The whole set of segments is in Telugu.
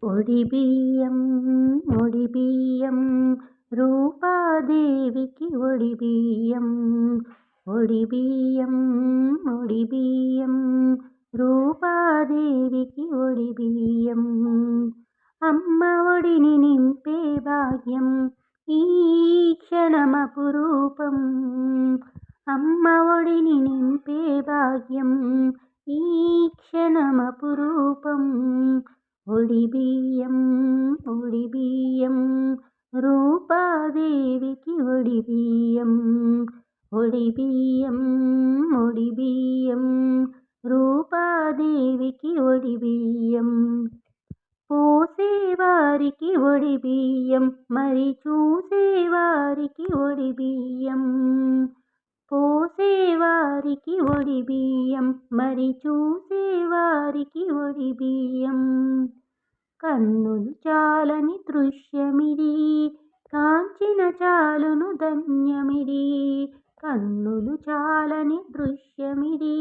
ఒడిబియ్యం ఒడిబియ్యం రూపాదేవికి ఒడిబియ్యం ఒడిబియ్యం ఒడిబియ్యం రూపాదేవికి ఒడిబియ్యం అమ్మ ఒడిని నింపే భాగ్యం ఈ క్షణమపురూపం అమ్మ ఒడిని నింపే భాగ్యం ఈ క్షణమపురూపం ఒడిబియ్యం ఒడిబియ్యం రూపాదేవికి ఒడిబియ్యం ఒడిబియ్యం ఒడిబియ్యం రూపాదేవికి ఒడిబియ్యం పోసేవారికి ఒడిబియ్యం మరి చూసేవారికి ఒడిబియ్యం పోసేవారికి ఒడిబియ్యం మరి చూసేవారికి ఒడిబియ్యం కన్నులు చాలని దృశ్యమిది కాంచిన చాలును ధన్యమిది కన్నులు చాలని దృశ్యమిది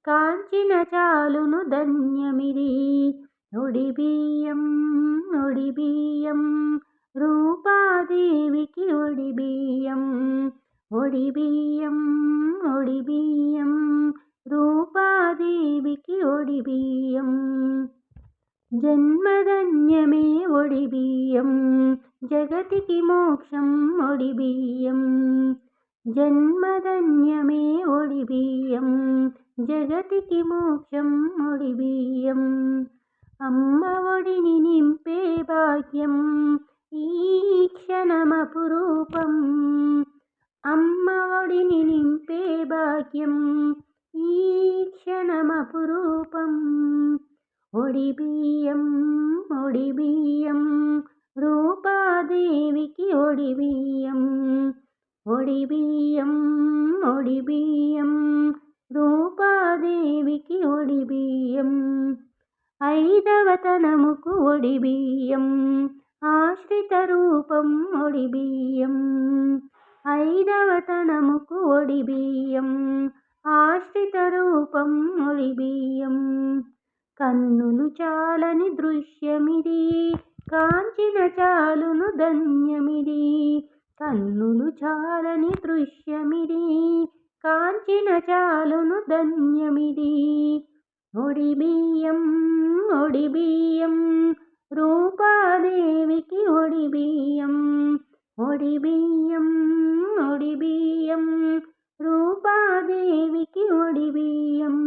కాంచిన చాలును ధన్యమిది ఒడిబియ్యం ఒడిబియ్యం రూపాదేవికి ఒడిబియ్యం ఒడిబియ్యం ఒడిబియ్యం రూపాదేవికి ఒడిబియ్యం జన్మధన్యమే ఒడిబియ్యం జగతికి మోక్షం ఒడిబియ్యం జన్మధన్యమే ఒడిబియ్యం జగతికి మోక్షం ఒడిబియ్యం అమ్మ ఒడిని నింపే భాగ్యం ఈ క్షణమపురూపం అమ్మ ఒడిని నింపే భాగ్యం ఈ క్షణమపురూపం ఒడిబియ్యం ఒడిబియ్యం రూపాదేవికి ఒడిబియ్యం ఒడిబియ్యం ఒడిబియ్యం రూపాదేవికి ఒడిబియ్యం ఐదవతనముకు ఒడిబియ్యం ఆశ్రిత రూపం ఒడిబియ్యం ఐదవతనముకు ఒడిబియ్యం ఆశ్రిత రూపం ఒడిబియ్యం కన్నులు చాలని దృశ్యమిది కాంచిన చాలును ధన్యమిది కన్నులు చాలని దృశ్యమిది కాంచిన చాలును ధన్యమిది ఒడిబియ్యం ఒడిబియ్యం రూపాదేవికి ఒడిబియ్యం ఒడిబియ్యం ఒడిబియ్యం రూపాదేవికి ఒడిబియ్యం